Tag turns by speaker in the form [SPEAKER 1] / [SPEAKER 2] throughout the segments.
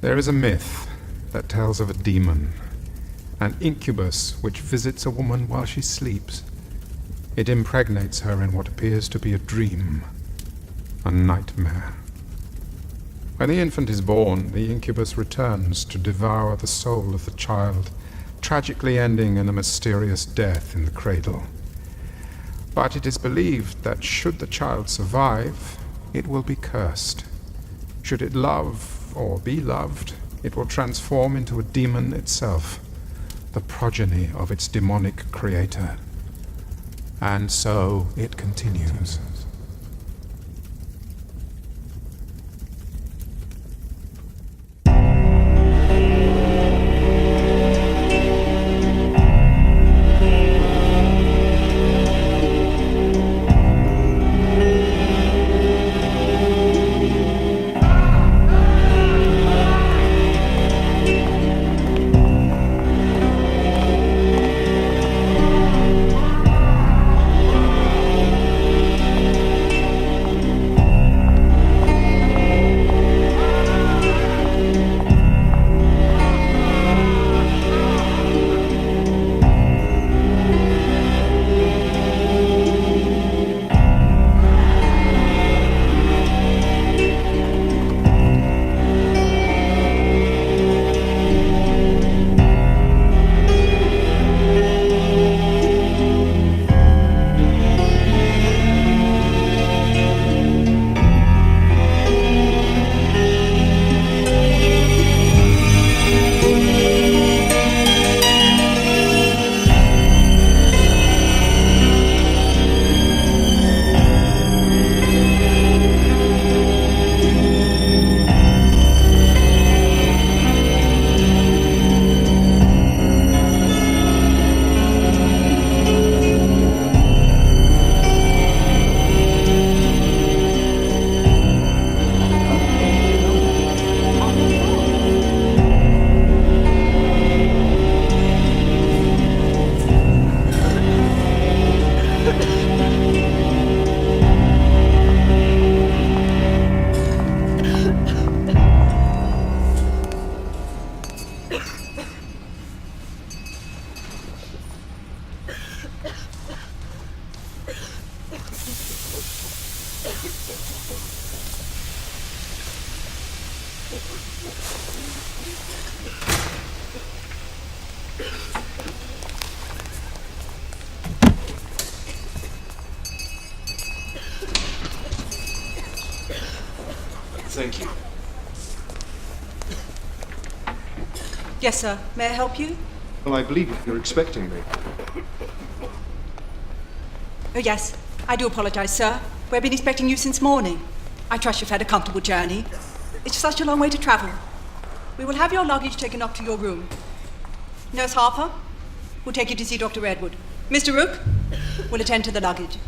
[SPEAKER 1] There is a myth that tells of a demon, an incubus which visits a woman while she sleeps. It impregnates her in what appears to be a dream, a nightmare. When the infant is born, the incubus returns to devour the soul of the child, tragically ending in a mysterious death in the cradle. But it is believed that should the child survive, it will be cursed. Should it love or be loved, it will transform into a demon itself, the progeny of its demonic creator. And so it continues.
[SPEAKER 2] Thank you.
[SPEAKER 3] Yes, sir. May I help you?
[SPEAKER 2] Well, I believe you're expecting me.
[SPEAKER 3] Oh, yes. I do apologize, sir. We've been expecting you since morning. I trust you've had a comfortable journey. It's such a long way to travel. We will have your luggage taken up to your room. Nurse Harper will take you to see Dr. Edward. Mr. Rook will attend to the luggage.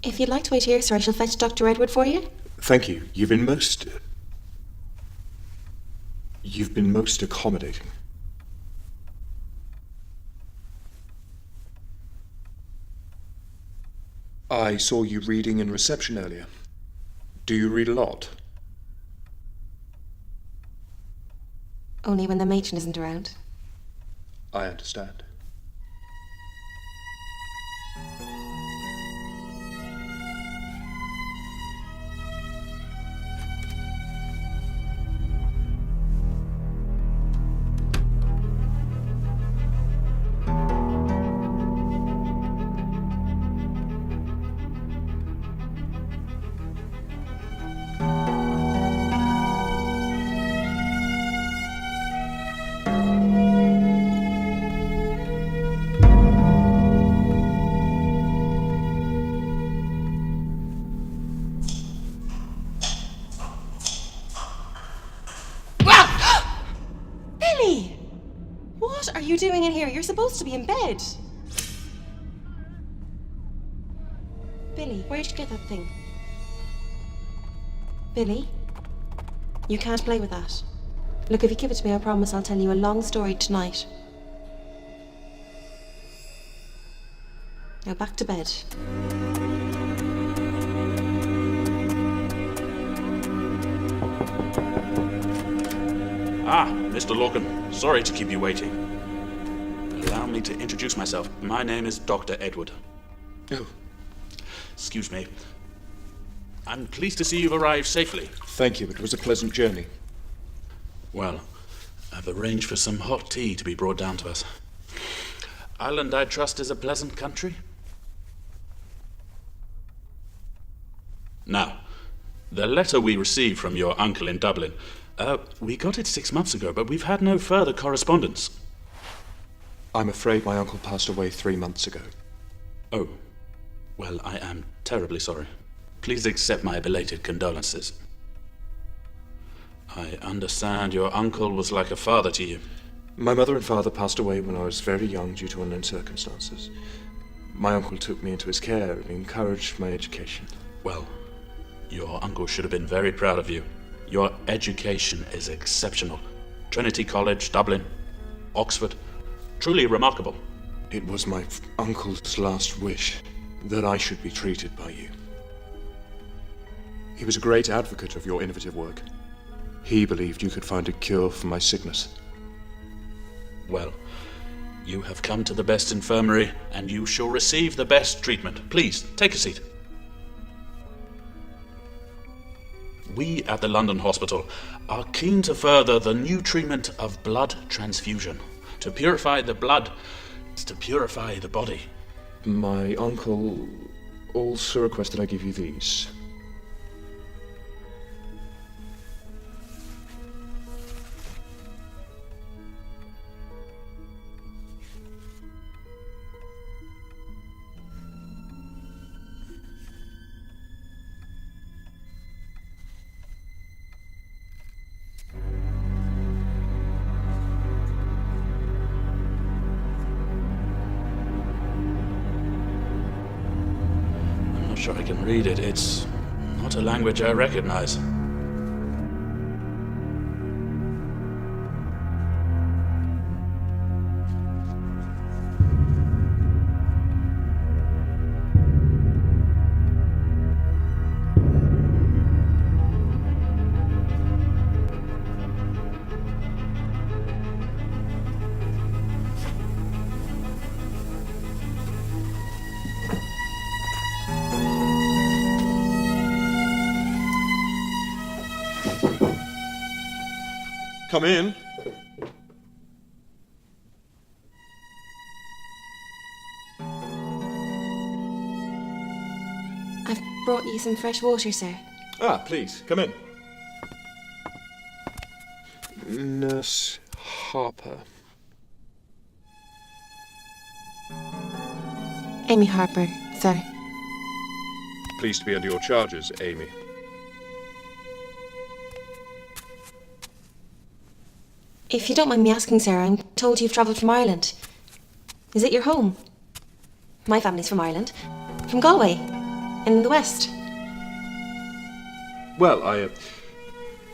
[SPEAKER 4] If you'd like to wait here, sir, I shall fetch Dr. Edward for you.
[SPEAKER 2] Thank you. You've been most accommodating. I saw you reading in reception earlier. Do you read a lot?
[SPEAKER 4] Only when the matron isn't around.
[SPEAKER 2] I understand.
[SPEAKER 4] are you doing in here? You're supposed to be in bed. Billy, where'd you get that thing? Billy? You can't play with that. Look, if you give it to me, I promise I'll tell you a long story tonight. Now back to bed.
[SPEAKER 5] Ah, Mr. Lorcan. Sorry to keep you waiting. Allow me to introduce myself. My name is Dr. Edward.
[SPEAKER 2] Oh,
[SPEAKER 5] Excuse me. I'm pleased to see you've arrived safely.
[SPEAKER 2] thank you. It was a pleasant journey.
[SPEAKER 5] Well, I've arranged for some hot tea to be brought down to us. Ireland, I trust, is a pleasant country? Now, the letter we received from your uncle in Dublin, we got it 6 months ago, but we've had no further correspondence.
[SPEAKER 2] I'm afraid my uncle passed away 3 months ago.
[SPEAKER 5] Oh, well, I am terribly sorry. Please accept my belated condolences. I understand your uncle was like a father to you.
[SPEAKER 2] My mother and father passed away when I was very young due to unknown circumstances. My uncle took me into his care and encouraged my education.
[SPEAKER 5] Well, your uncle should have been very proud of you. Your education is exceptional. Trinity College, Dublin, Oxford. Truly remarkable.
[SPEAKER 2] It was my uncle's last wish that I should be treated by you. He was a great advocate of your innovative work. He believed you could find a cure for my sickness.
[SPEAKER 5] Well, you have come to the best infirmary, and you shall receive the best treatment. Please, take a seat. We at the London Hospital are keen to further the new treatment of blood transfusion, to purify the blood, to purify the body.
[SPEAKER 2] My uncle also requested I give you these.
[SPEAKER 5] I'm not sure I can read it. It's not a language I recognize.
[SPEAKER 2] Come in.
[SPEAKER 4] I've brought you some fresh water, sir.
[SPEAKER 2] Ah, please, come in. Nurse Harper.
[SPEAKER 4] Amy Harper, sir.
[SPEAKER 2] Pleased to be under your charges, Amy.
[SPEAKER 4] If you don't mind me asking, sir, I'm told you've travelled from Ireland. Is it your home? My family's from Ireland. From Galway, in the west.
[SPEAKER 2] Well, I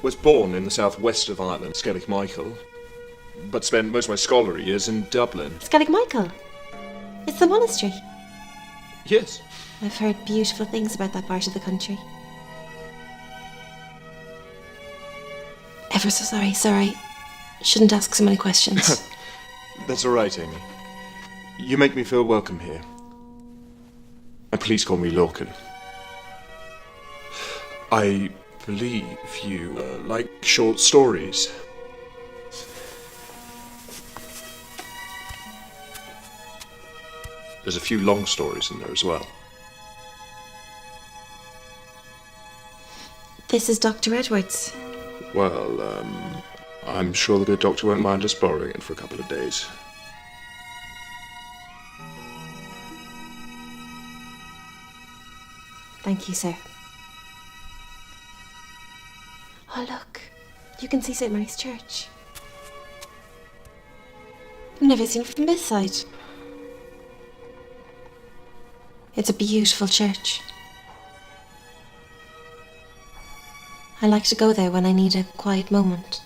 [SPEAKER 2] was born in the southwest of Ireland, Skellig Michael, but spent most of my scholarly years in Dublin.
[SPEAKER 4] Skellig Michael. It's the monastery.
[SPEAKER 2] Yes.
[SPEAKER 4] I've heard beautiful things about that part of the country. Ever so sorry, sir, I shouldn't ask so many questions.
[SPEAKER 2] That's all right, Amy. You make me feel welcome here. And please call me Lorcan. I believe you like short stories. There's a few long stories in there as well.
[SPEAKER 4] This is Dr. Edwards.
[SPEAKER 2] Well, I'm sure the good doctor won't mind us borrowing it for a couple of days.
[SPEAKER 4] Thank you, sir. Oh, look. You can see St. Mary's Church. I've never seen it from this side. It's a beautiful church. I like to go there when I need a quiet moment.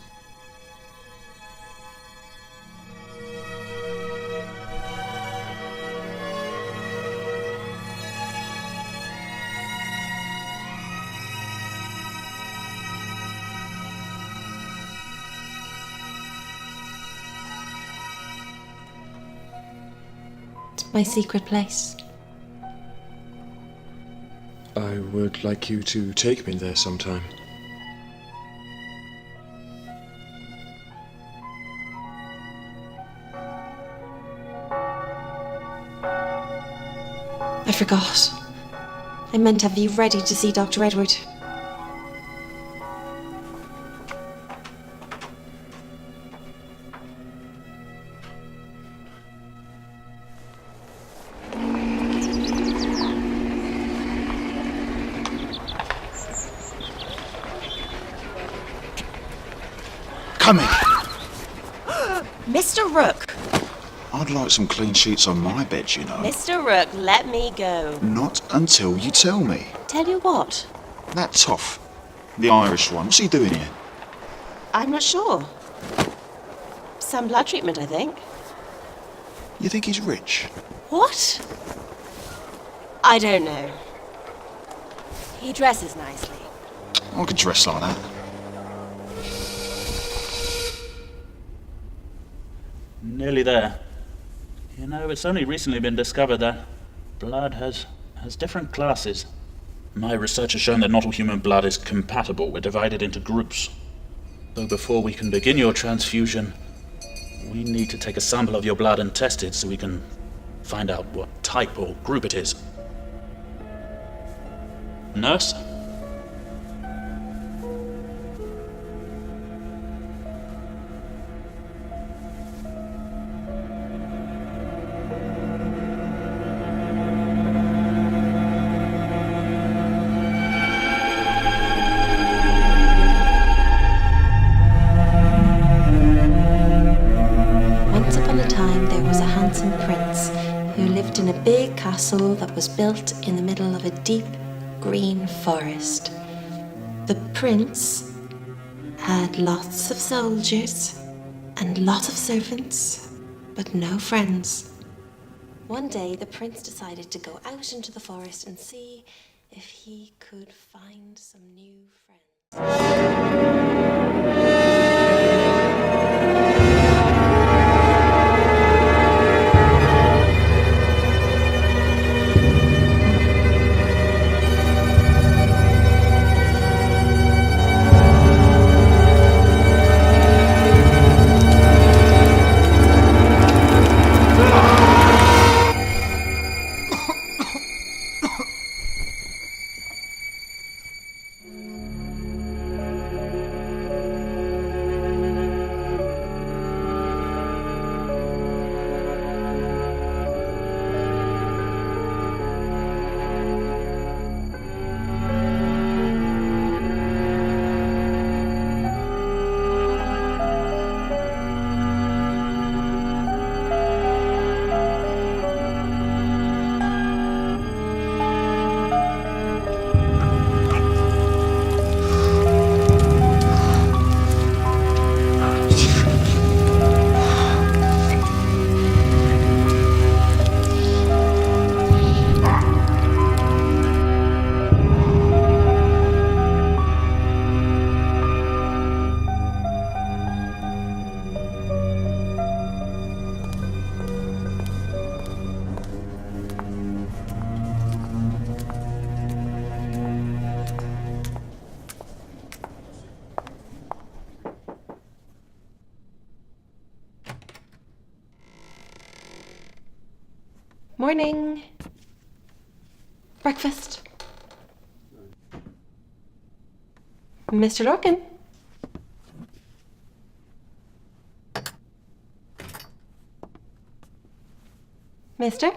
[SPEAKER 4] It's my secret place.
[SPEAKER 2] I would like you to take me there sometime.
[SPEAKER 4] I forgot. I meant to have you ready to see Dr. Edward.
[SPEAKER 6] Coming!
[SPEAKER 7] Mr. Rook!
[SPEAKER 6] I'd like some clean sheets on my bed, you know.
[SPEAKER 7] Mr. Rook, let me go.
[SPEAKER 6] Not until you tell me.
[SPEAKER 7] Tell you what?
[SPEAKER 6] That toff, the Irish one, what's he doing here?
[SPEAKER 7] I'm not sure. Some blood treatment, I think.
[SPEAKER 6] You think he's rich?
[SPEAKER 7] What? I don't know. He dresses nicely.
[SPEAKER 6] I could dress like that.
[SPEAKER 5] Nearly there. You know, it's only recently been discovered that blood has different classes. My research has shown that not all human blood is compatible. We're divided into groups. So before we can begin your transfusion, we need to take a sample of your blood and test it so we can find out what type or group it is. Nurse?
[SPEAKER 4] Once upon a time, there was a handsome prince who lived in a big castle that was built in the middle of a deep green forest. The prince had lots of soldiers and lots of servants, but no friends. One day, the prince decided to go out into the forest and see if he could find some new friends. Morning. Breakfast. Mr. Lorcan. Mister?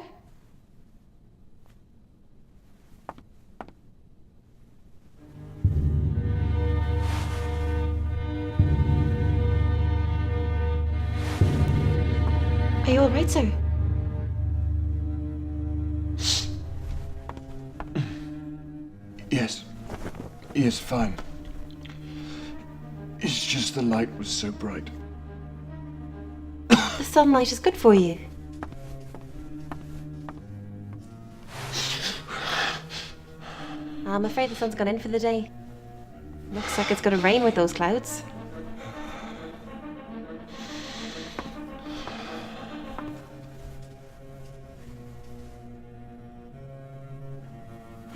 [SPEAKER 7] you all right, sir?
[SPEAKER 2] Yes. Yes, fine. It's just the light was so bright.
[SPEAKER 7] The sunlight is good for you. I'm afraid the sun's gone in for the day. Looks like it's gonna rain with those clouds.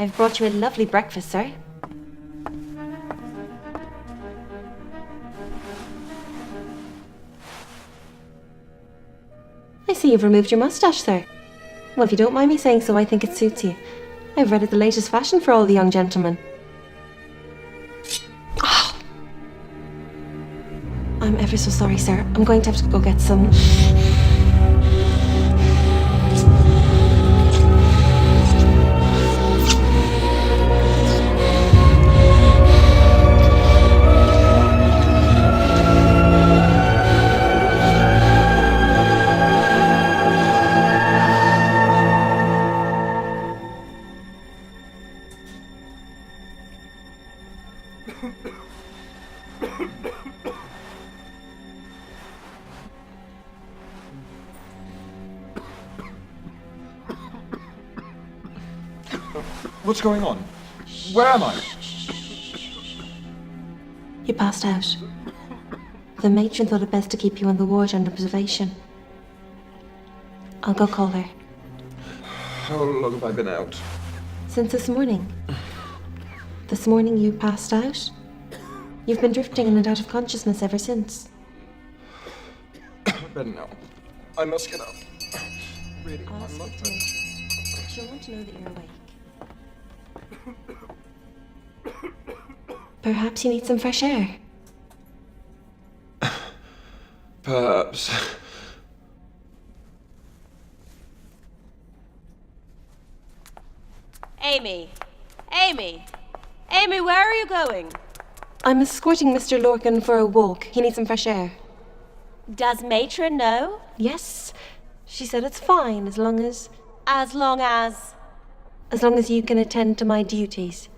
[SPEAKER 7] I've brought you a lovely breakfast, sir. I see you've removed your moustache, sir. Well, if you don't mind me saying so, I think it suits you. I've read it the latest fashion for all the young gentlemen. Oh. I'm ever so sorry, sir. I'm going to have to go get some...
[SPEAKER 6] What's going on? Where am I?
[SPEAKER 7] You passed out. The matron thought it best to keep you on the ward under observation. I'll go call her.
[SPEAKER 2] How long have I been out?
[SPEAKER 7] Since this morning. This morning you passed out. You've been drifting in and out of consciousness ever since.
[SPEAKER 2] Better now. I must get up. Really,
[SPEAKER 7] I'll
[SPEAKER 2] I'm not...
[SPEAKER 7] speak to her. She'll want to know that you're awake. Perhaps you need some fresh air.
[SPEAKER 2] Perhaps.
[SPEAKER 7] Amy! Amy! Amy, where are you going? I'm escorting Mr. Lorcan for a walk. He needs some fresh air. Does Matron know? Yes. She said it's fine as long as... As long as... As long as you can attend to my duties.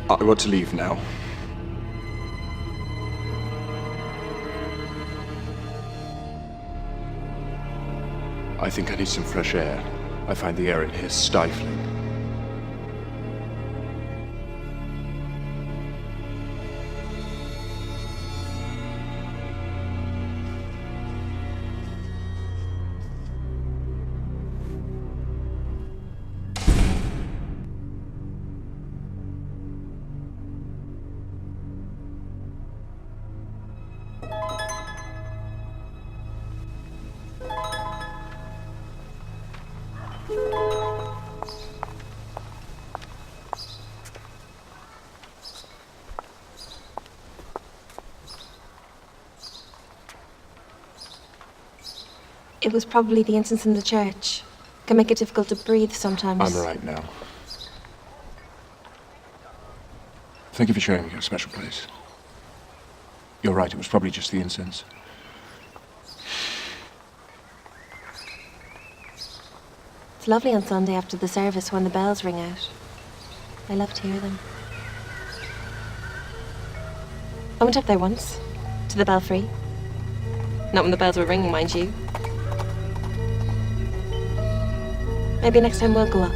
[SPEAKER 2] I want to leave now. I think I need some fresh air. I find the air in here stifling.
[SPEAKER 7] It was probably the incense in the church. Can make it difficult to breathe sometimes.
[SPEAKER 2] I'm all right now. Thank you for showing me a special place. You're right, it was probably just the incense.
[SPEAKER 7] It's lovely on Sunday after the service when the bells ring out. I love to hear them. I went up there once, to the belfry. Not when the bells were ringing, mind you. Maybe next time we'll go up.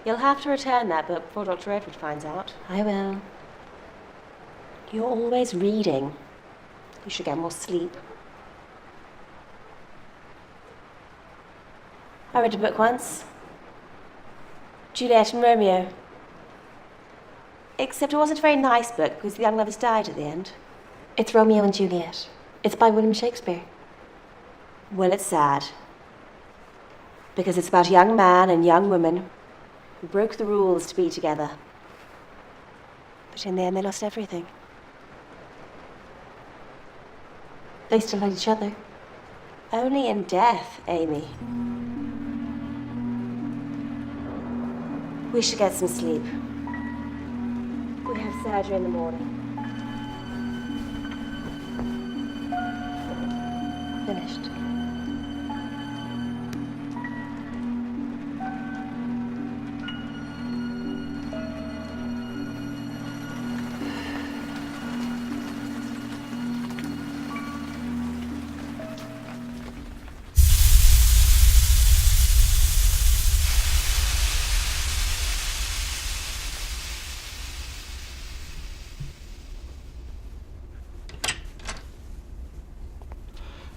[SPEAKER 7] You'll have to return that book before Dr. Edward finds out. I will. You're always reading. You should get more sleep. I read a book once. Juliet and Romeo. Except it wasn't a very nice book because the young lovers died at the end. It's Romeo and Juliet. It's by William Shakespeare. Well, it's sad. Because it's about a young man and young woman who broke the rules to be together. But in the end, they lost everything. They still had each other. Only in death, Amy. We should get some sleep. We have surgery in the morning. Finished.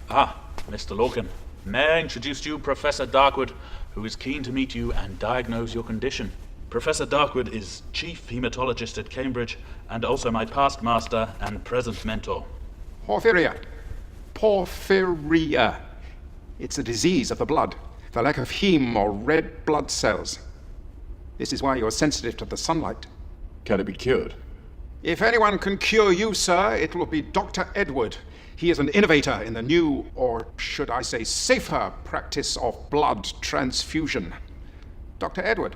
[SPEAKER 5] Ah, Mr. Lorcan. May I introduce to you Professor Darkwood, who is keen to meet you and diagnose your condition. Professor Darkwood is chief hematologist at Cambridge and also my past master and present mentor.
[SPEAKER 1] Porphyria. Porphyria. It's a disease of the blood, the lack of heme or red blood cells. This is why you're sensitive to the sunlight.
[SPEAKER 2] Can it be cured?
[SPEAKER 1] If anyone can cure you, sir, it will be Dr. Edward. He is an innovator in the new, or should I say safer, practice of blood transfusion. Dr. Edward.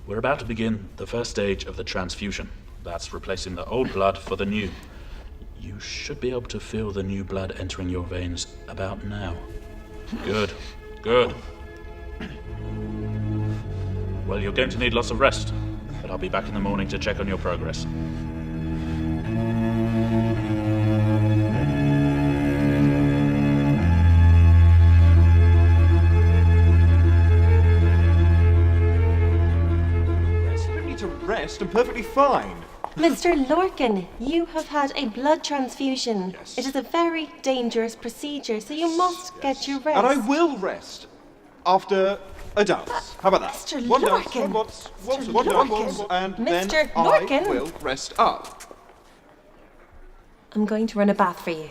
[SPEAKER 5] We're about to begin the first stage of the transfusion. That's replacing the old blood for the new. You should be able to feel the new blood entering your veins about now. Good, good. Well, you're going to need lots of rest, but I'll be back in the morning to check on your progress.
[SPEAKER 8] Rest and perfectly fine.
[SPEAKER 7] Mr. Lorcan, you have had a blood transfusion.
[SPEAKER 8] Yes.
[SPEAKER 7] It is a very dangerous procedure, so you must get your rest.
[SPEAKER 8] And I will rest after a dance. How about that?
[SPEAKER 7] Mr.
[SPEAKER 8] One
[SPEAKER 7] Lorcan.
[SPEAKER 8] dance, one waltz,
[SPEAKER 7] Mr.
[SPEAKER 8] one dance,
[SPEAKER 7] Lorcan.
[SPEAKER 8] and
[SPEAKER 7] Mr.
[SPEAKER 8] then
[SPEAKER 7] Lorcan.
[SPEAKER 8] I will rest up.
[SPEAKER 7] I'm going to run a bath for you.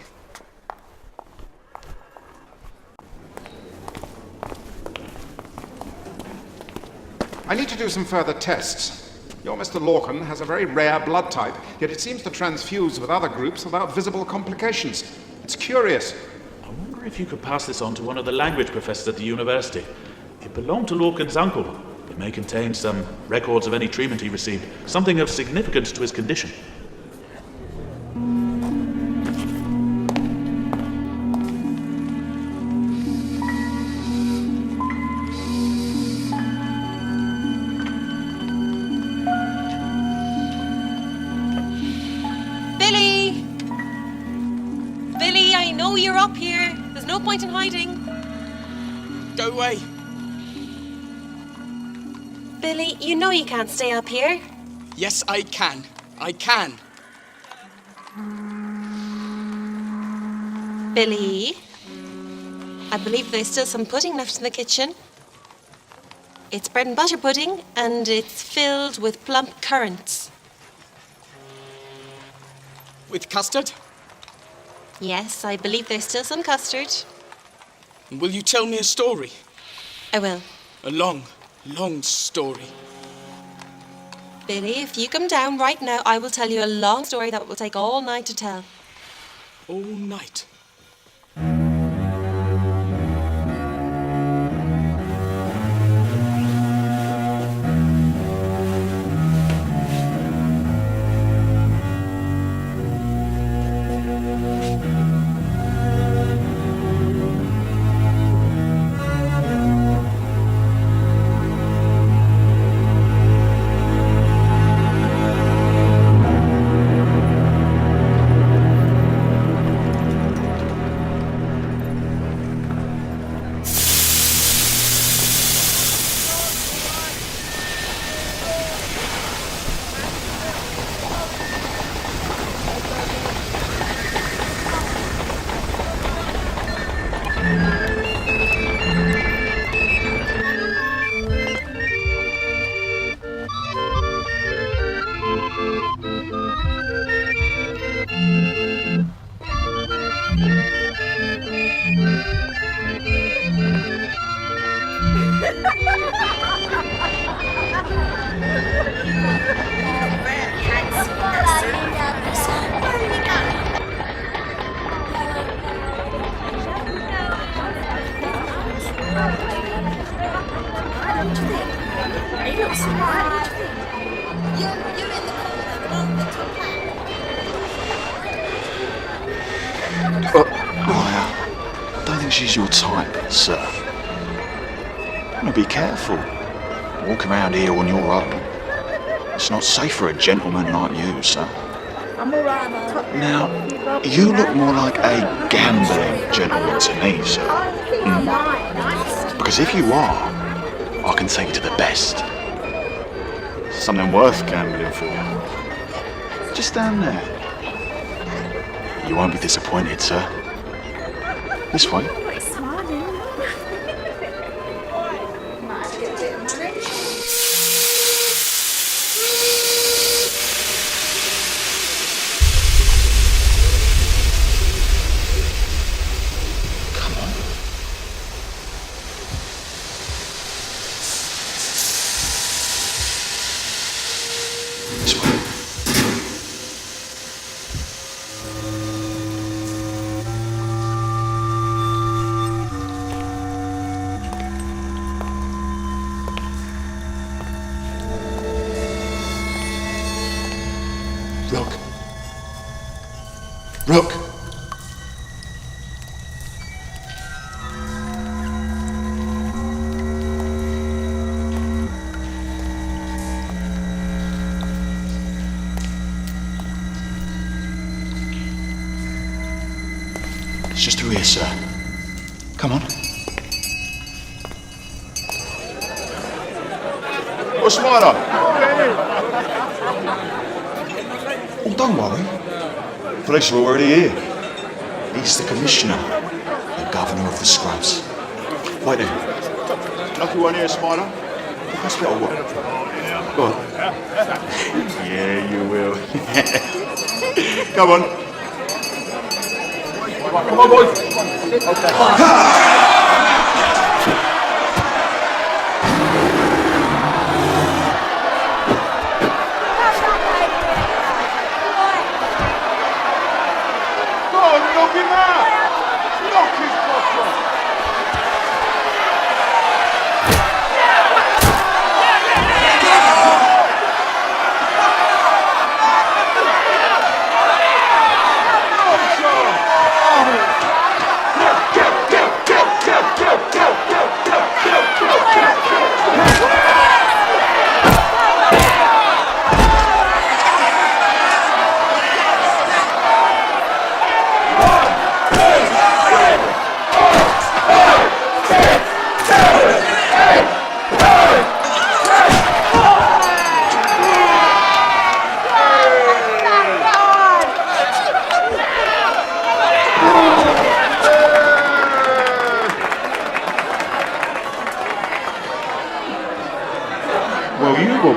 [SPEAKER 1] I need to do some further tests. Your Mr. Lorcan has a very rare blood type, yet it seems to transfuse with other groups without visible complications. It's curious.
[SPEAKER 5] I wonder if you could pass this on to one of the language professors at the university. It belonged to Lorcan's uncle. It may contain some records of any treatment he received, something of significance to his condition.
[SPEAKER 7] Up here. There's no point in hiding.
[SPEAKER 9] Go away.
[SPEAKER 7] Billy, you know you can't stay up here.
[SPEAKER 9] Yes, I can. I can.
[SPEAKER 7] Billy, I believe there's still some pudding left in the kitchen. It's bread and butter pudding, and it's filled with plump currants.
[SPEAKER 9] With custard?
[SPEAKER 7] Yes, I believe there's still some custard.
[SPEAKER 9] Will you tell me a story?
[SPEAKER 7] I will.
[SPEAKER 9] A long, long story.
[SPEAKER 7] Billy, if you come down right now, I will tell you a long story that will take all night to tell.
[SPEAKER 9] All night?
[SPEAKER 6] I don't think she's your type, sir. Now be careful. Walk around here on your own. It's not safe for a gentleman like you, sir. Now, you look more like a gambling gentleman to me, sir. Because if you are, I can take you to the best. Something worth gambling for. Just stand there. You won't be disappointed, sir. This way. Rook! It's just through here, sir. Come on. What's the matter? Oh, don't worry. Police are already here. He's the commissioner, the governor of the Scrubs. Wait there. Lucky one here, Spider. That's better what? Go on. Yeah, you will. Come on. Come on, boys. Okay.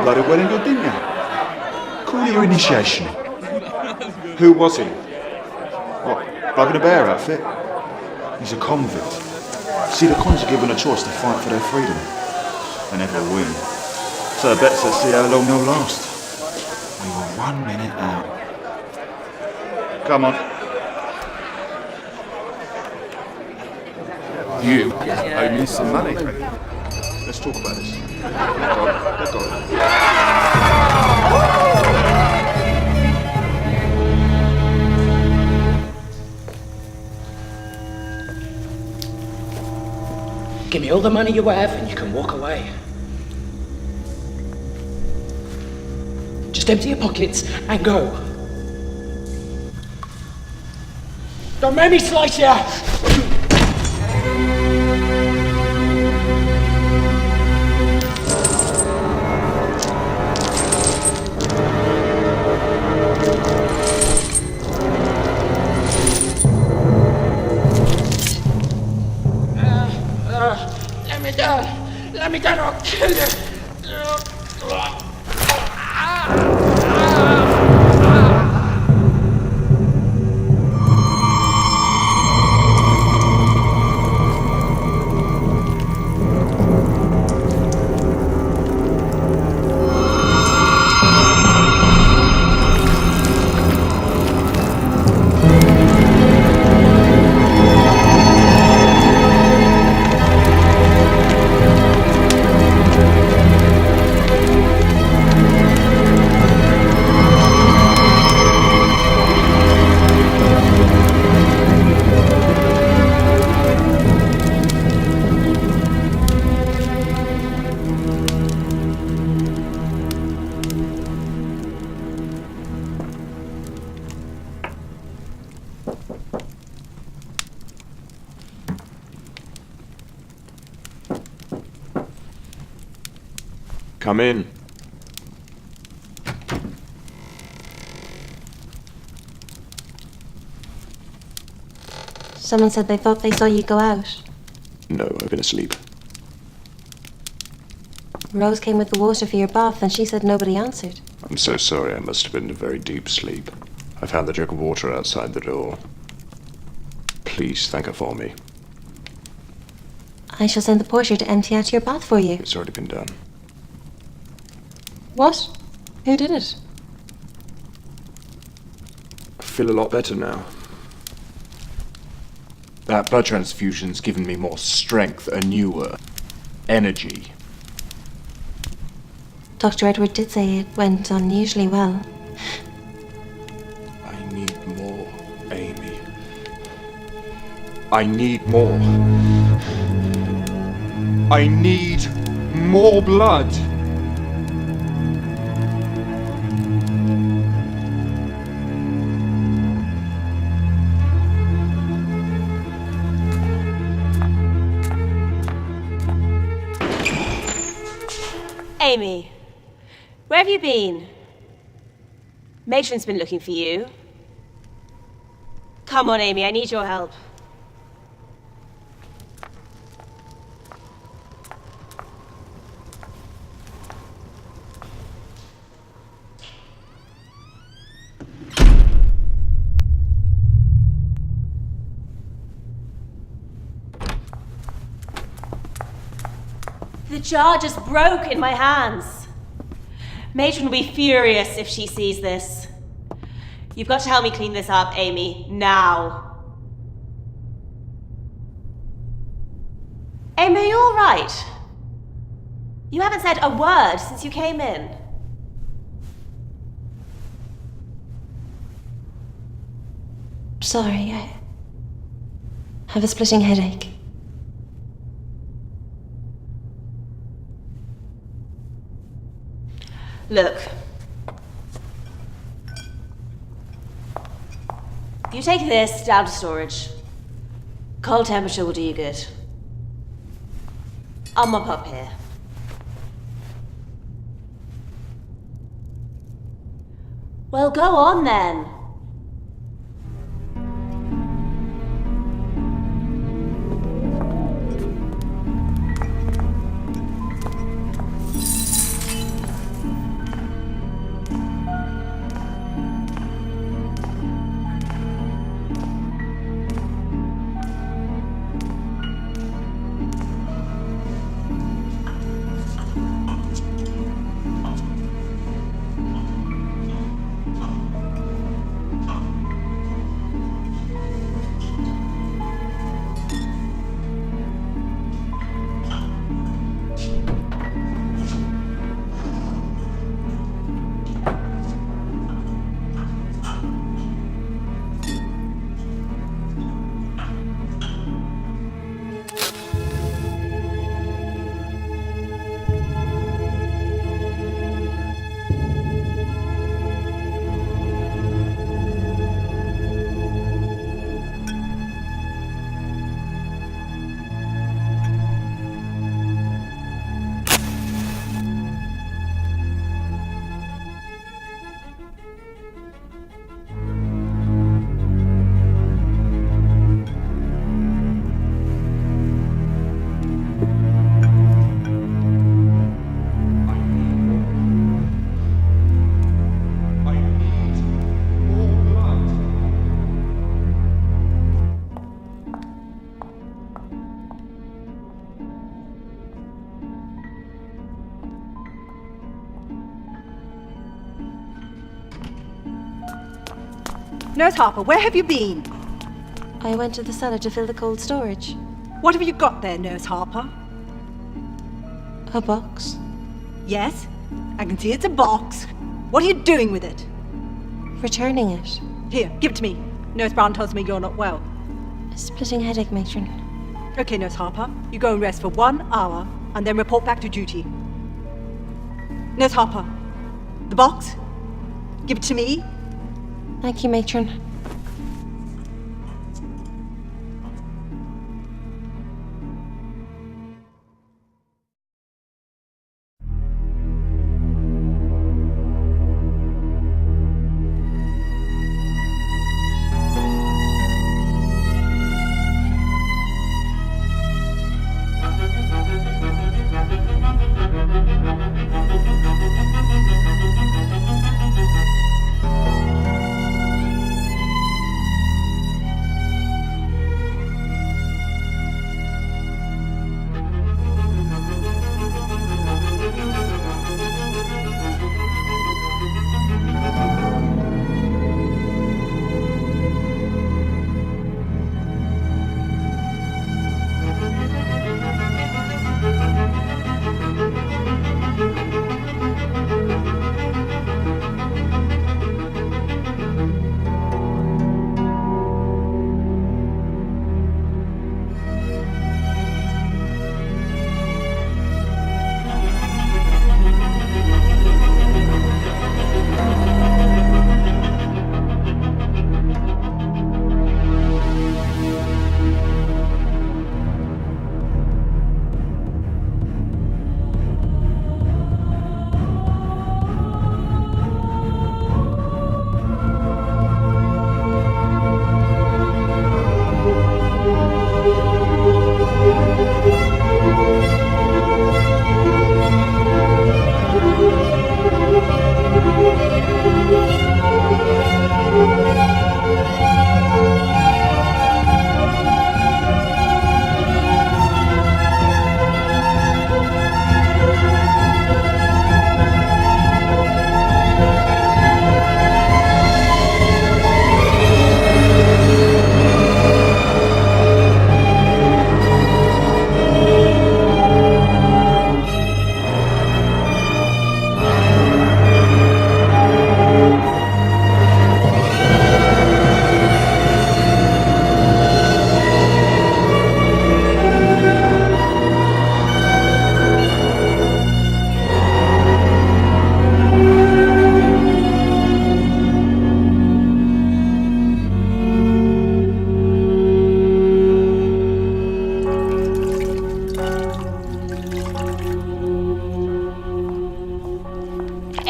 [SPEAKER 6] bloody wedding good, didn't you? Call your initiation.
[SPEAKER 2] Who was he?
[SPEAKER 6] What, Bug and a Bear outfit? He's a convict. See, the cons are given a choice to fight for their freedom. They never win. So I bet to see how long they'll last. We were 1 minute out. Come on.
[SPEAKER 1] You owe me some money.
[SPEAKER 6] Let's talk about this. Let go.
[SPEAKER 10] Give me all the money you have and you can walk away. Just empty your pockets and go. Don't make me slice you! Let me down or I'll kill you!
[SPEAKER 2] Come in.
[SPEAKER 4] Someone said they thought they saw you go out.
[SPEAKER 2] No, I've been asleep.
[SPEAKER 4] Rose came with the water for your bath and she said nobody answered.
[SPEAKER 2] I'm so sorry, I must have been in a very deep sleep. I found the jug of water outside the door. Please thank her for me.
[SPEAKER 4] I shall send the porter to empty out your bath for you.
[SPEAKER 2] It's already been done.
[SPEAKER 4] What? Who did it?
[SPEAKER 2] I feel a lot better now. That blood transfusion's given me more strength, a newer energy.
[SPEAKER 4] Dr. Edward did say it went unusually well.
[SPEAKER 2] I need more, Amy. I need more. I need more blood.
[SPEAKER 7] Amy, where have you been? Matron's been looking for you. Come on, Amy, I need your help. The jar just broke in my hands. Matron will be furious if she sees this. You've got to help me clean this up, Amy, now. Amy, are you all right? You haven't said a word since you came in.
[SPEAKER 4] Sorry, I have a splitting headache.
[SPEAKER 7] Look. You take this down to storage. Cold temperature will do you good. I'll mop up here. Well, go on then.
[SPEAKER 3] Nurse Harper, where have you been?
[SPEAKER 7] I went to the cellar to fill the cold storage.
[SPEAKER 3] What have you got there, Nurse Harper?
[SPEAKER 7] A box.
[SPEAKER 3] Yes, I can see it's a box. What are you doing with it?
[SPEAKER 7] Returning it.
[SPEAKER 3] Here, give it to me. Nurse Brown tells me you're not well.
[SPEAKER 7] A splitting headache, matron.
[SPEAKER 3] Okay, Nurse Harper, you go and rest for 1 hour and then report back to duty. Nurse Harper, the box? Give it to me.
[SPEAKER 7] Thank you, matron.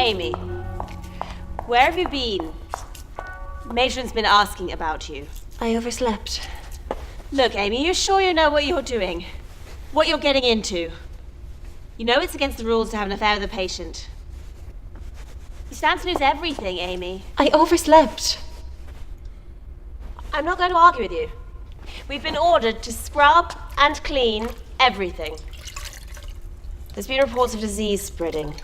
[SPEAKER 7] Amy, where have you been? Matron's been asking about you. I overslept. Look, Amy, you sure you know what you're doing? What you're getting into? You know it's against the rules to have an affair with a patient. You stand to lose everything, Amy. I overslept. I'm not going to argue with you. We've been ordered to scrub and clean everything. There's been reports of disease spreading.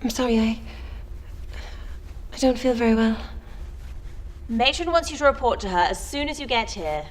[SPEAKER 7] I'm sorry, I don't feel very well. Matron wants you to report to her as soon as you get here.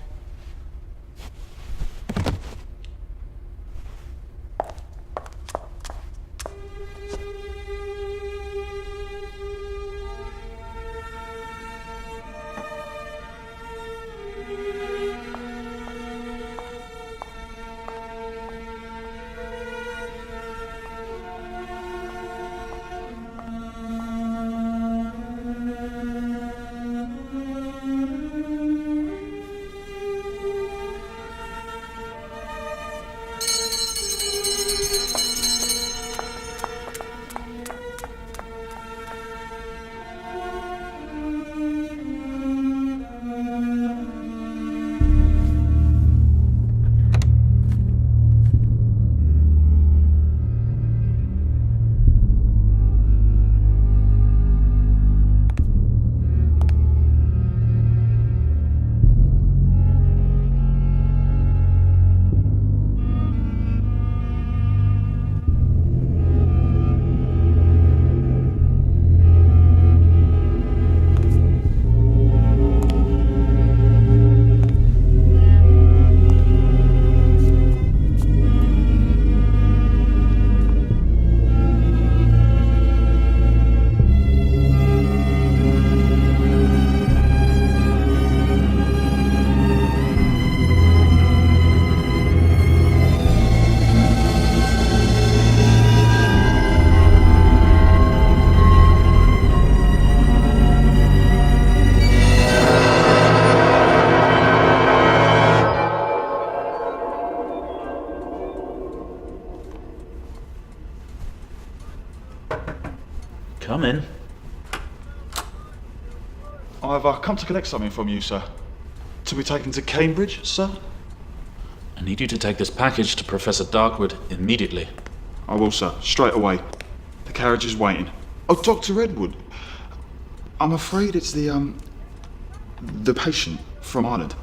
[SPEAKER 5] Come in.
[SPEAKER 6] I've come to collect something from you, sir. To be taken to Cambridge, sir?
[SPEAKER 5] I need you to take this package to Professor Darkwood immediately.
[SPEAKER 6] I will, sir. Straight away. The carriage is waiting. Oh, Dr. Edward. I'm afraid it's the patient from Ireland.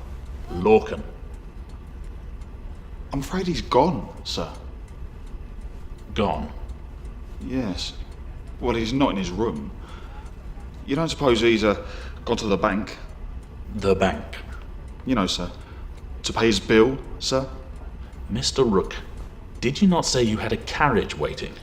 [SPEAKER 5] Lorcan.
[SPEAKER 6] I'm afraid he's gone, sir.
[SPEAKER 5] Gone?
[SPEAKER 6] Yes. Well, he's not in his room. You don't suppose he's gone to the bank?
[SPEAKER 5] The bank.
[SPEAKER 6] You know, sir. To pay his bill, sir?
[SPEAKER 5] Mr. Rook, did you not say you had a carriage waiting?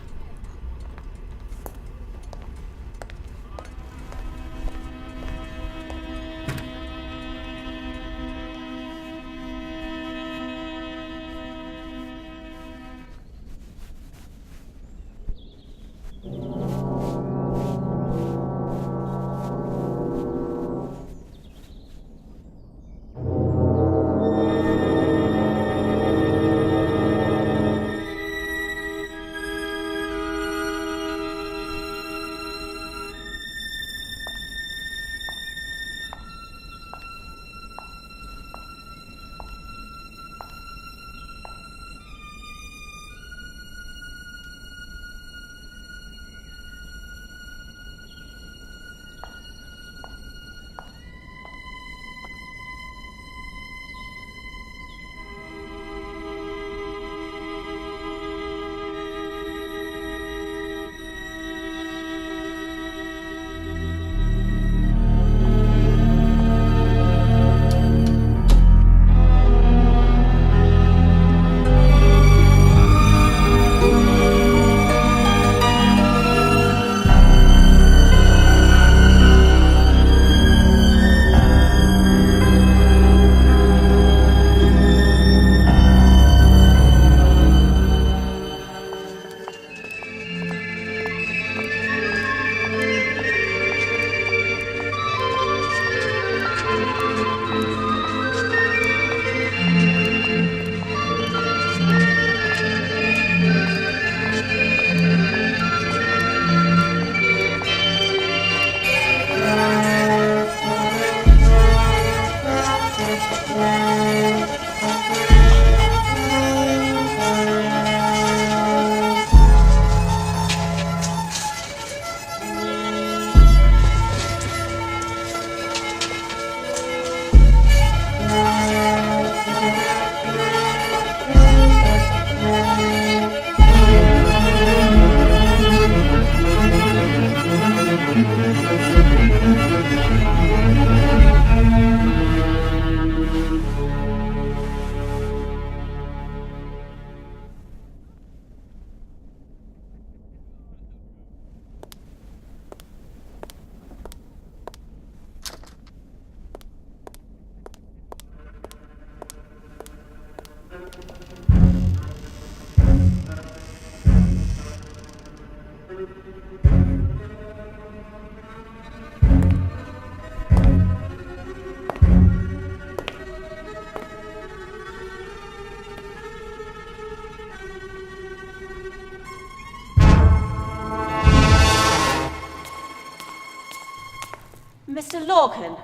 [SPEAKER 7] Mr. Lorcan,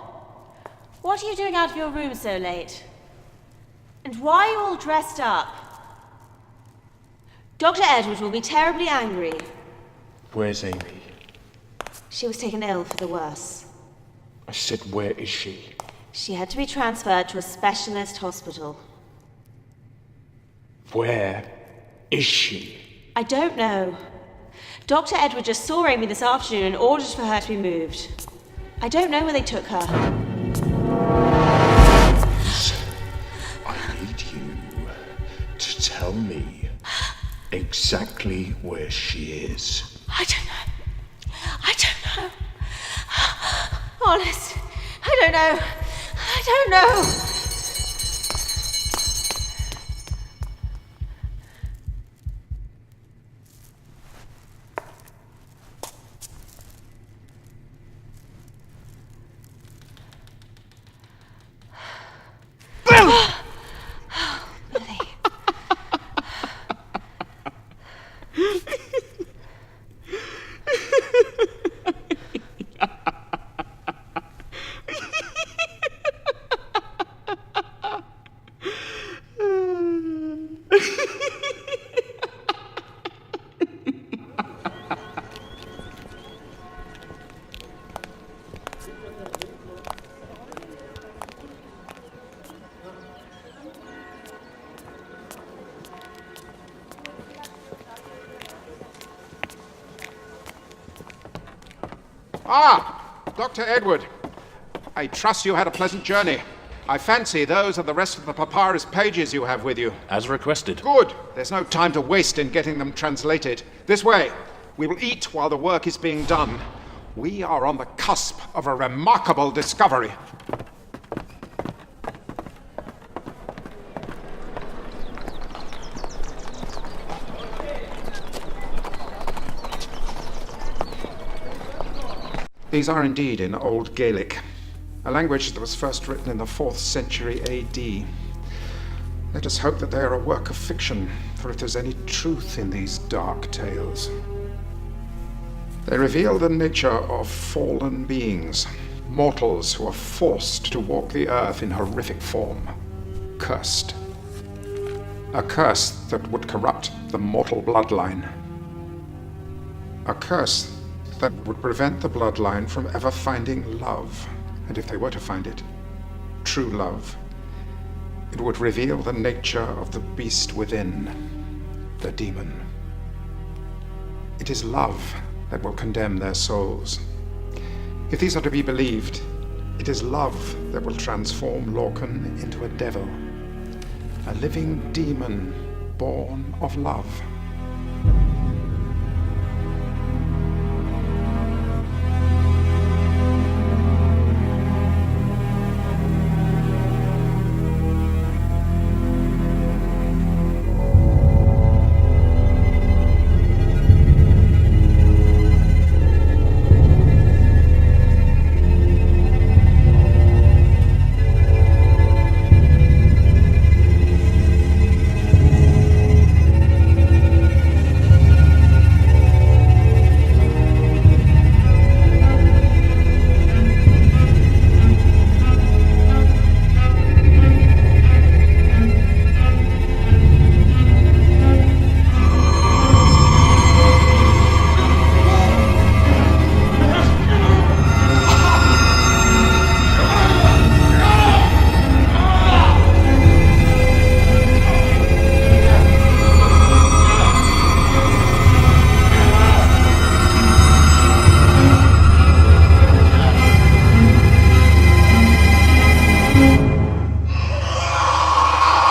[SPEAKER 7] what are you doing out of your room so late? And why are you all dressed up? Dr. Edward will be terribly angry.
[SPEAKER 2] Where's Amy?
[SPEAKER 7] She was taken ill for the worse.
[SPEAKER 2] I said, where is she?
[SPEAKER 7] She had to be transferred to a specialist hospital.
[SPEAKER 2] Where is she?
[SPEAKER 7] I don't know. Dr. Edward just saw Amy this afternoon and ordered for her to be moved. I don't know where they took her.
[SPEAKER 2] I need you to tell me exactly where she is.
[SPEAKER 7] I don't know. I don't know. Honest, I don't know. I don't know.
[SPEAKER 1] Ah, Dr. Edward. I trust you had a pleasant journey. I fancy those are the rest of the papyrus pages you have with you.
[SPEAKER 5] As requested.
[SPEAKER 1] Good. There's no time to waste in getting them translated. This way. We will eat while the work is being done. We are on the cusp of a remarkable discovery. These are indeed in Old Gaelic, a language that was first written in the 4th century AD. Let us hope that they are a work of fiction, for if there's any truth in these dark tales. They reveal the nature of fallen beings, mortals who are forced to walk the earth in horrific form, cursed. A curse that would corrupt the mortal bloodline. A curse that would prevent the bloodline from ever finding love, and if they were to find it, true love, it would reveal the nature of the beast within, the demon. It is love that will condemn their souls. If these are to be believed, it is love that will transform Lorcan into a devil, a living demon born of love.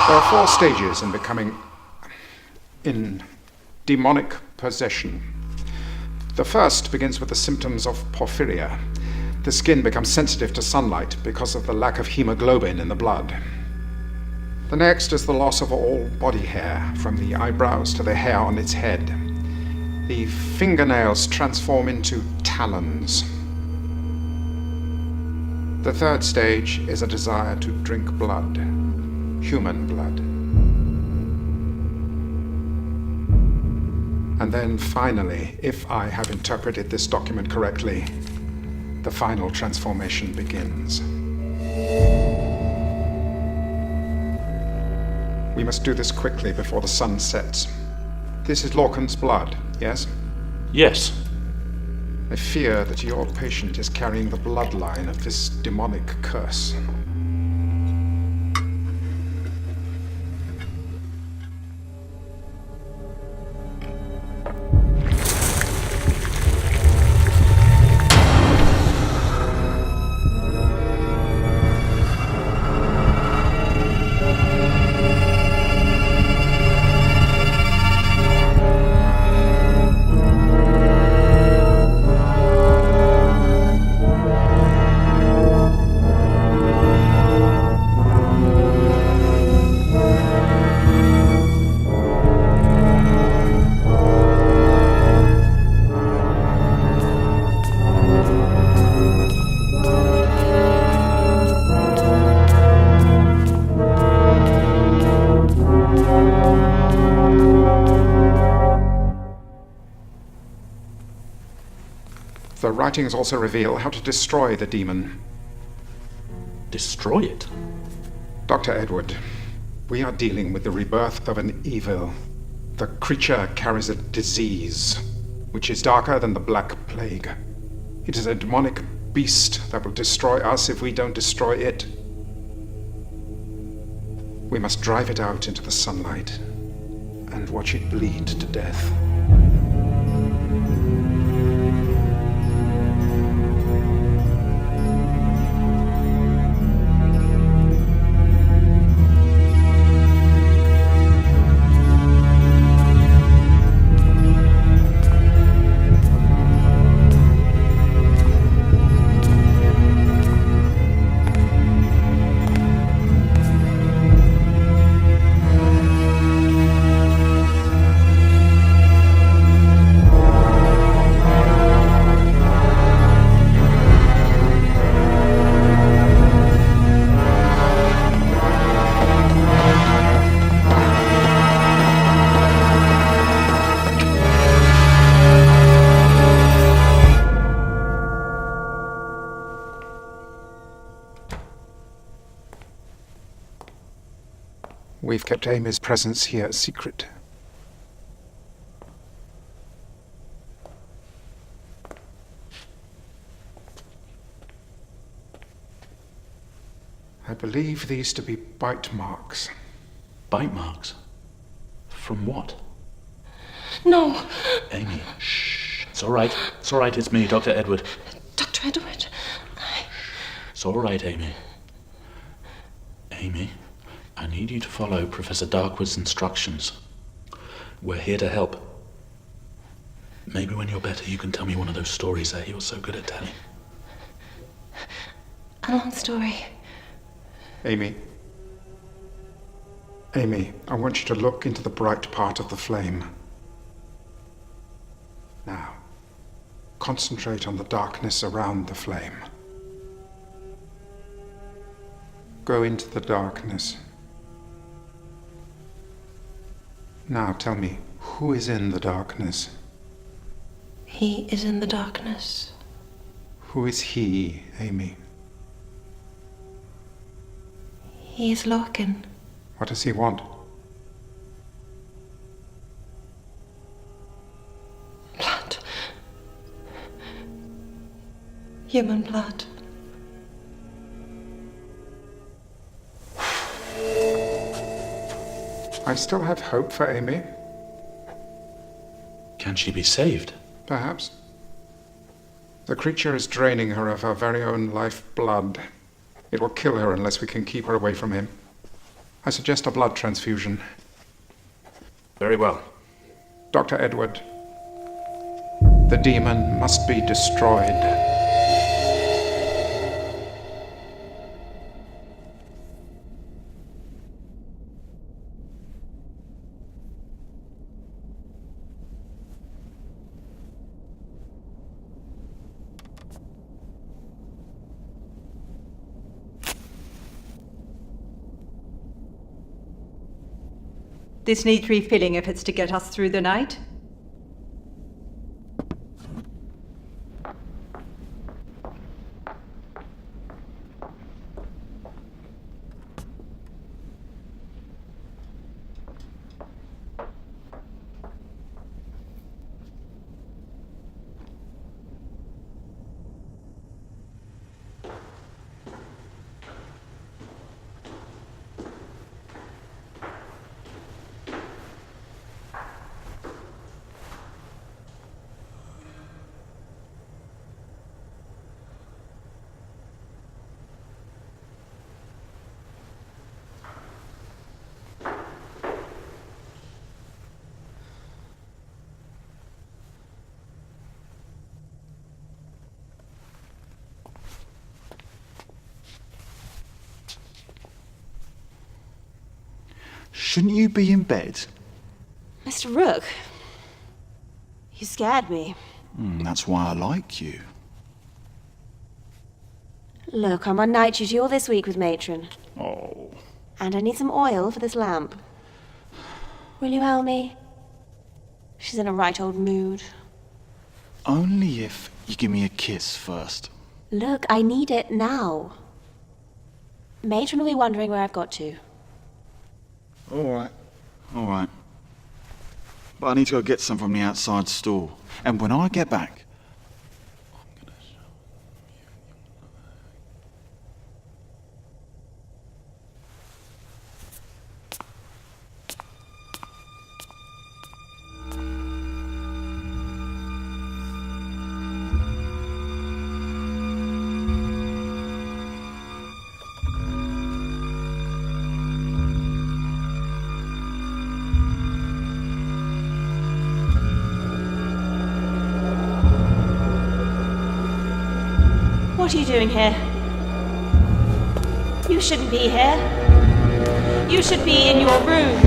[SPEAKER 1] There are 4 stages in demonic possession. The first begins with the symptoms of porphyria. The skin becomes sensitive to sunlight because of the lack of hemoglobin in the blood. The next is the loss of all body hair, from the eyebrows to the hair on its head. The fingernails transform into talons. The third stage is a desire to drink blood. Human blood. And then finally, if I have interpreted this document correctly, the final transformation begins. We must do this quickly before the sun sets. This is Lorcan's blood, yes?
[SPEAKER 5] Yes.
[SPEAKER 1] I fear that your patient is carrying the bloodline of this demonic curse. The writings also reveal how to destroy the demon.
[SPEAKER 5] Destroy it?
[SPEAKER 1] Dr. Edward, we are dealing with the rebirth of an evil. The creature carries a disease, which is darker than the Black Plague. It is a demonic beast that will destroy us if we don't destroy it. We must drive it out into the sunlight and watch it bleed to death. We've kept Amy's presence here a secret. I believe these to be bite marks.
[SPEAKER 5] Bite marks? From what?
[SPEAKER 7] No.
[SPEAKER 5] Amy, shh. It's all right. It's all right. It's me, Dr. Edward.
[SPEAKER 7] Dr. Edward.
[SPEAKER 5] It's all right, Amy. Amy, I need you to follow Professor Darkwood's instructions. We're here to help. Maybe when you're better, you can tell me one of those stories that he was so good at telling.
[SPEAKER 7] A long story.
[SPEAKER 1] Amy, I want you to look into the bright part of the flame. Now, concentrate on the darkness around the flame. Go into the darkness. Now tell me, who is in the darkness?
[SPEAKER 4] He is in the darkness.
[SPEAKER 1] Who is he, Amy?
[SPEAKER 4] He is Lorcan.
[SPEAKER 1] What does he want?
[SPEAKER 4] Blood. Human blood.
[SPEAKER 1] I still have hope for Amy.
[SPEAKER 5] Can she be saved?
[SPEAKER 1] Perhaps. The creature is draining her of her very own life blood. It will kill her unless we can keep her away from him. I suggest a blood transfusion.
[SPEAKER 2] Very well.
[SPEAKER 1] Dr. Edward, the demon must be destroyed.
[SPEAKER 3] This needs refilling if it's to get us through the night.
[SPEAKER 6] Shouldn't you be in bed?
[SPEAKER 7] Mr. Rook, you scared me.
[SPEAKER 6] That's why I like you.
[SPEAKER 7] Look, I'm on night duty all this week with Matron.
[SPEAKER 6] Oh.
[SPEAKER 7] And I need some oil for this lamp. Will you help me? She's in a right old mood.
[SPEAKER 6] Only if you give me a kiss first.
[SPEAKER 7] Look, I need it now. Matron will be wondering where I've got to.
[SPEAKER 6] All right. But I need to go get some from the outside store. And when I get back,
[SPEAKER 7] What are you doing here? You shouldn't be here. You should be in your room.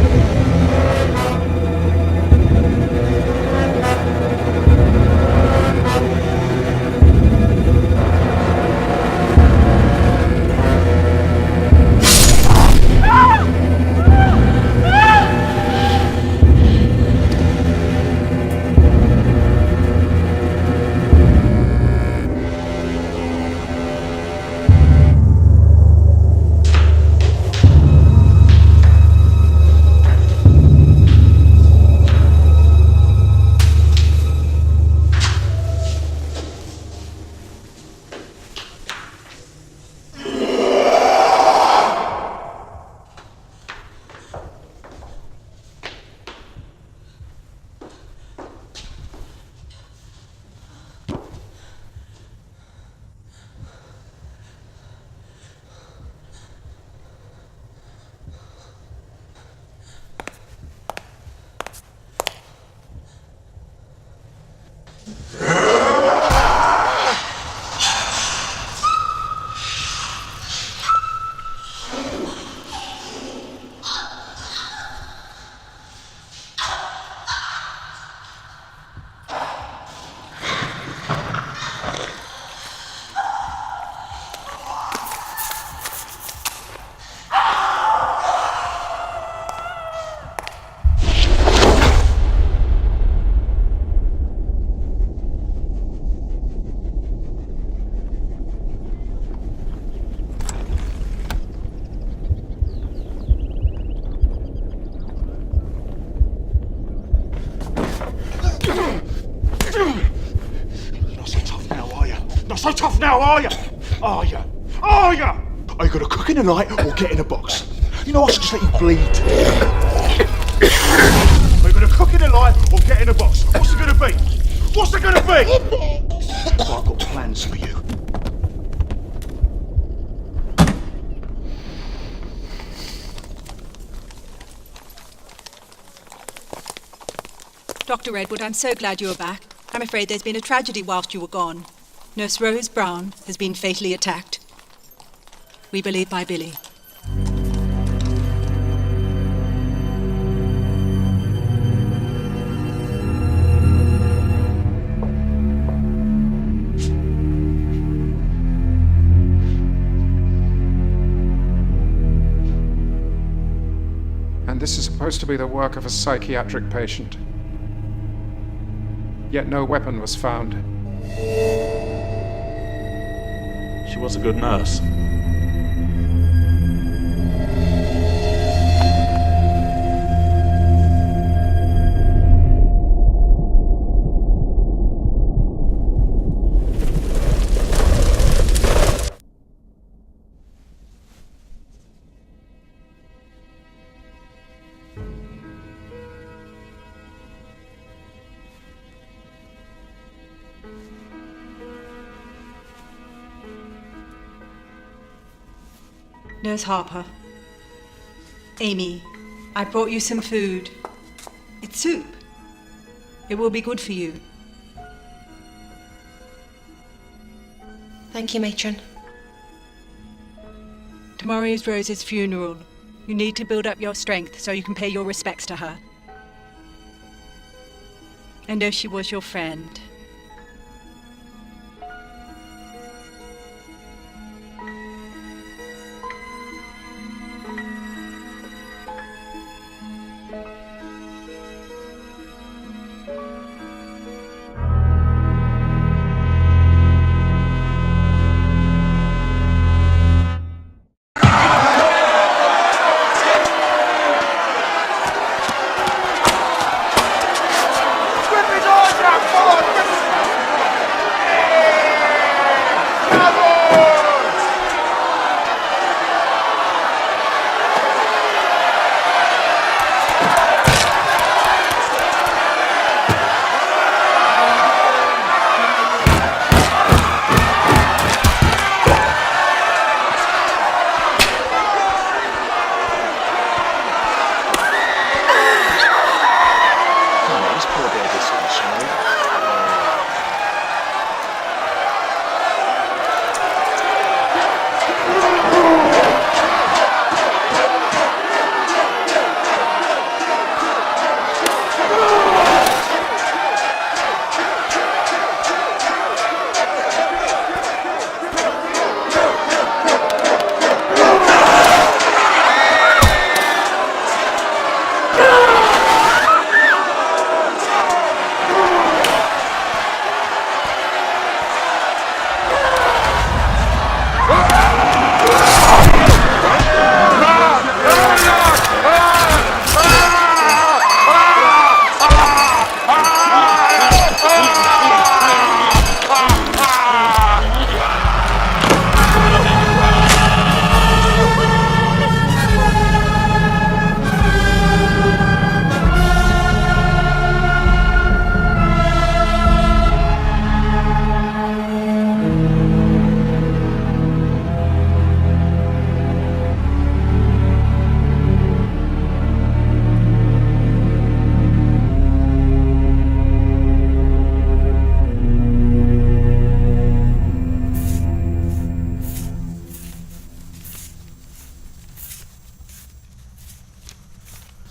[SPEAKER 6] Not so tough now, are you? Not so tough now, are you? Are you? Are you? Are you going to cook in the night or get in a box? You know, I should just let you bleed. Are you going to cook in the night or get in a box? What's it going to be? What's it going to be? I've got plans for you.
[SPEAKER 3] Dr. Edward, I'm so glad you are back. I'm afraid there's been a tragedy whilst you were gone. Nurse Rose Brown has been fatally attacked. We believe by Billy.
[SPEAKER 1] And this is supposed to be the work of a psychiatric patient. Yet no weapon was found.
[SPEAKER 5] She was a good nurse.
[SPEAKER 3] Nurse Harper. Amy, I brought you some food. It's soup. It will be good for you.
[SPEAKER 4] Thank you, matron.
[SPEAKER 3] Tomorrow is Rose's funeral. You need to build up your strength so you can pay your respects to her. I know she was your friend.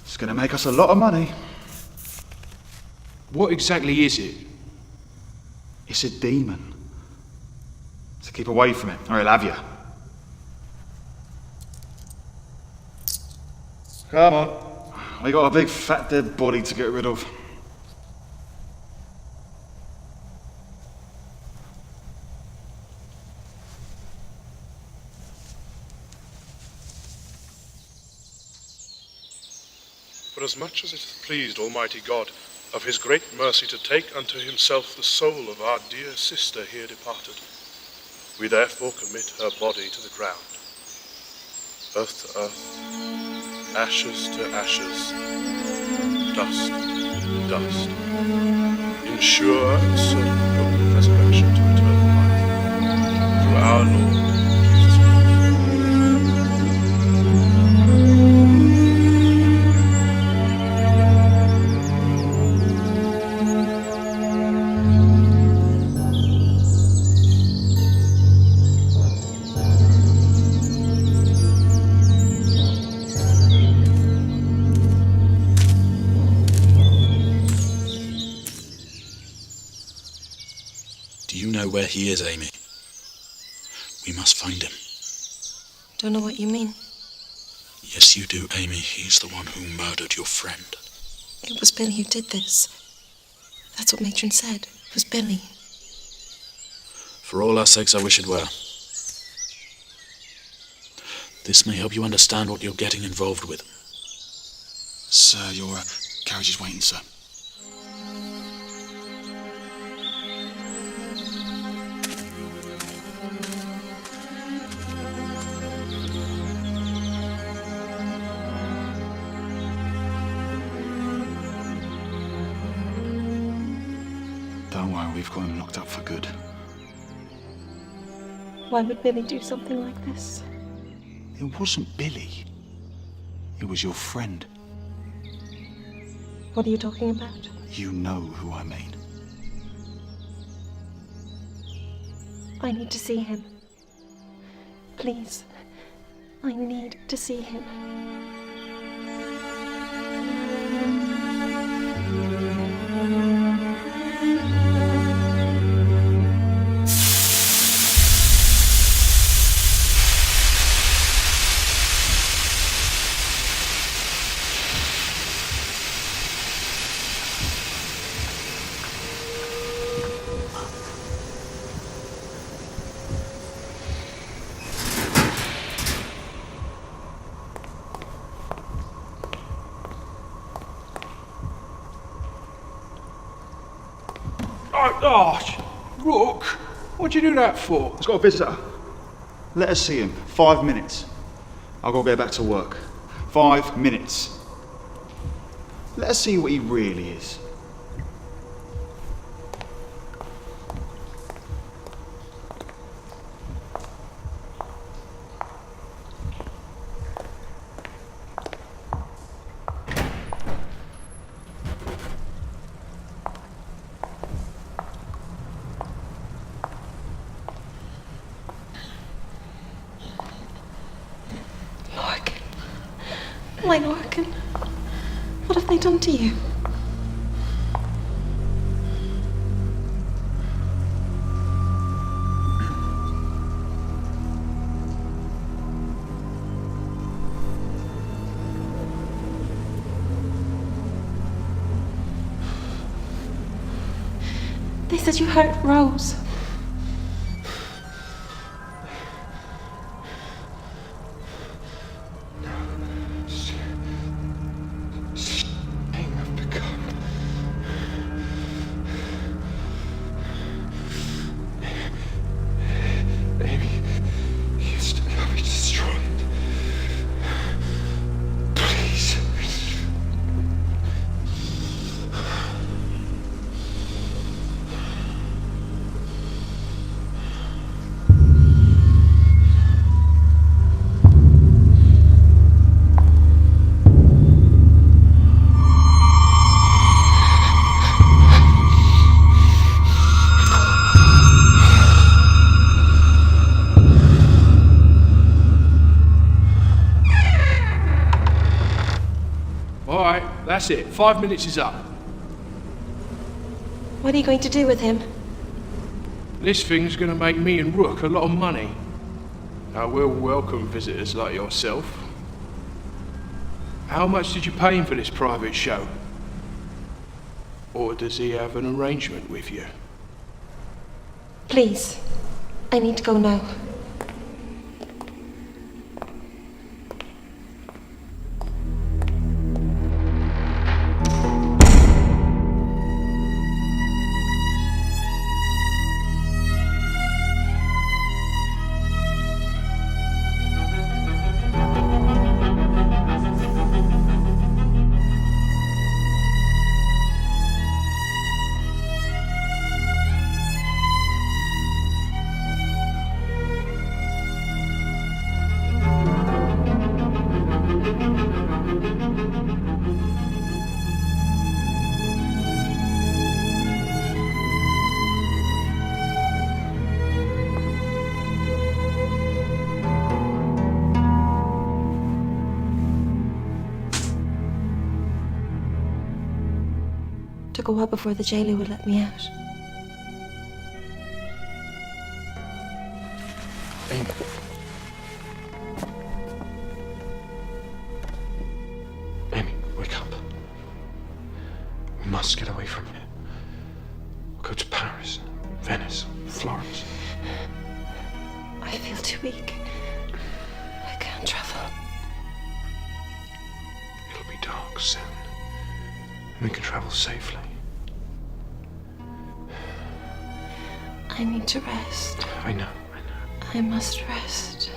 [SPEAKER 6] It's going to make us a lot of money.
[SPEAKER 8] What exactly is it?
[SPEAKER 6] It's a demon. So keep away from it, or he'll have you. Come on. We got a big fat dead body to get rid of.
[SPEAKER 11] For as much as it hath pleased Almighty God of his great mercy to take unto himself the soul of our dear sister here departed, we therefore commit her body to the ground, earth to earth, ashes to ashes, dust to dust, in sure and certain hope of resurrection to eternal life, through our Lord Jesus Christ.
[SPEAKER 5] Do you know where he is, Amy? We must find him.
[SPEAKER 4] Don't know what you mean.
[SPEAKER 5] Yes, you do, Amy. He's the one who murdered your friend.
[SPEAKER 4] It was Billy who did this. That's what Matron said. It was Billy.
[SPEAKER 5] For all our sakes, I wish it were. This may help you understand what you're getting involved with.
[SPEAKER 6] Sir, your carriage is waiting, sir. Don't worry, we've got him locked up for good.
[SPEAKER 7] Why would Billy do something like this?
[SPEAKER 6] It wasn't Billy. It was your friend.
[SPEAKER 7] What are you talking about?
[SPEAKER 6] You know who I mean.
[SPEAKER 7] I need to see him. Please. I need to see him.
[SPEAKER 8] Rook, what'd you do that for?
[SPEAKER 6] He's got a visitor. Let us see him. 5 minutes. I've got to get back to work. 5 minutes. Let us see what he really is.
[SPEAKER 7] My Lorcan, what have they done to you? They said you hurt Rose.
[SPEAKER 8] That's it. 5 minutes is up.
[SPEAKER 7] What are you going to do with him?
[SPEAKER 8] This thing's going to make me and Rook a lot of money. I will welcome visitors like yourself. How much did you pay him for this private show? Or does he have an arrangement with you?
[SPEAKER 7] Please, I need to go now.
[SPEAKER 4] took a while before the jailer would let me out.
[SPEAKER 2] Amy. Amy, wake up. We must get away from here. We'll go to Paris, Venice, Florence.
[SPEAKER 4] I feel too weak. I can't travel.
[SPEAKER 2] It'll be dark soon. We can travel safely.
[SPEAKER 4] I need to rest.
[SPEAKER 2] I know.
[SPEAKER 4] I must rest.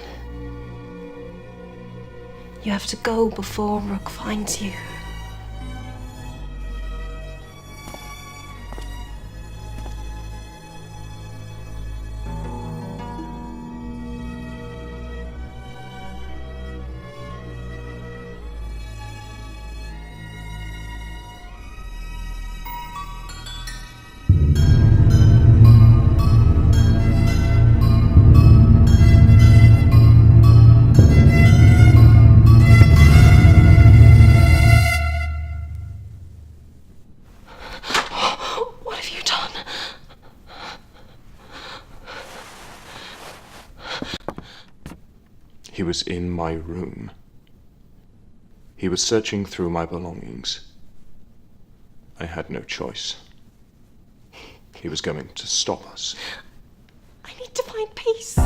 [SPEAKER 4] You have to go before Rook finds you.
[SPEAKER 2] He was in my room. He was searching through my belongings. I had no choice. He was going to stop us.
[SPEAKER 4] I need to find peace.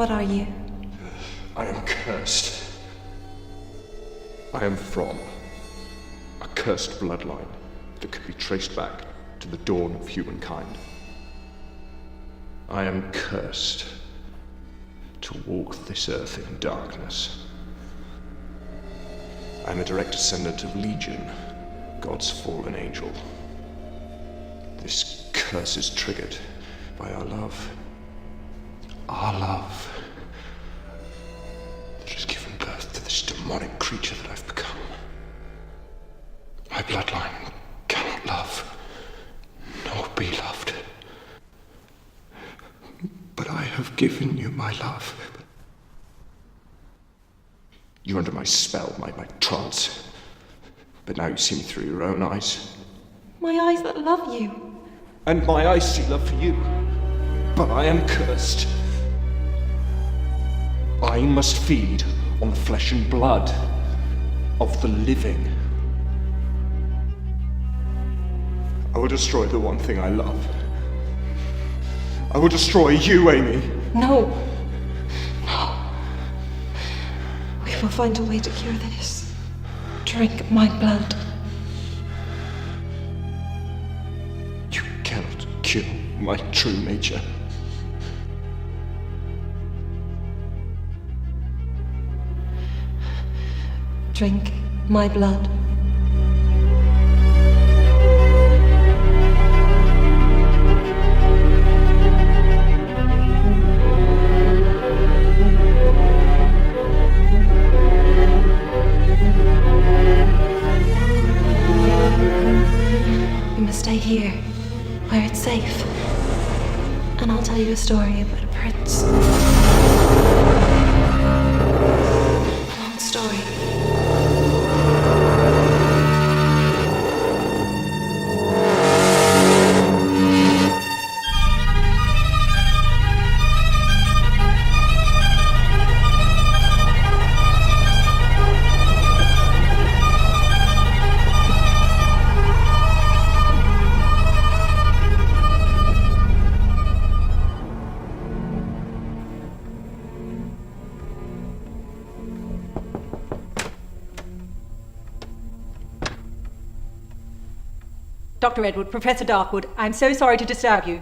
[SPEAKER 4] What are you?
[SPEAKER 2] I am cursed. I am from a cursed bloodline that could be traced back to the dawn of humankind. I am cursed to walk this earth in darkness. I am a direct descendant of Legion, God's fallen angel. This curse is triggered by our love. Our love that has given birth to this demonic creature that I've become. My bloodline cannot love, nor be loved. But I have given you my love. You're under my spell, my trance. But now you see me through your own eyes.
[SPEAKER 4] My eyes that love you.
[SPEAKER 2] And my eyes see love for you. But I am cursed. I must feed on the flesh and blood of the living. I will destroy the one thing I love. I will destroy you, Amy.
[SPEAKER 4] No. No. We will find a way to cure this. Drink my blood.
[SPEAKER 2] You cannot kill my true nature.
[SPEAKER 4] Drink my blood. You must stay here, where it's safe. And I'll tell you a story about a prince. A long story.
[SPEAKER 3] Dr. Edward, Professor Darkwood, I'm so sorry to disturb you,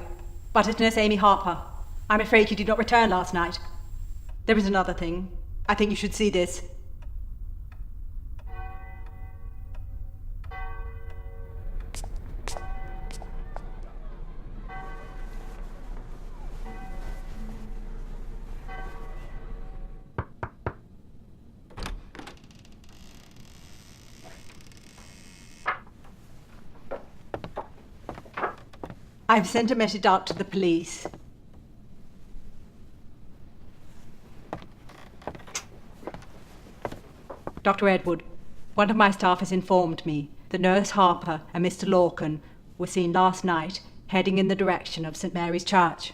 [SPEAKER 3] but it's Nurse Amy Harper. I'm afraid you did not return last night. There is another thing. I think you should see this. I've sent a message out to the police. Dr. Edward, one of my staff has informed me that Nurse Harper and Mr. Lorcan were seen last night heading in the direction of St. Mary's Church.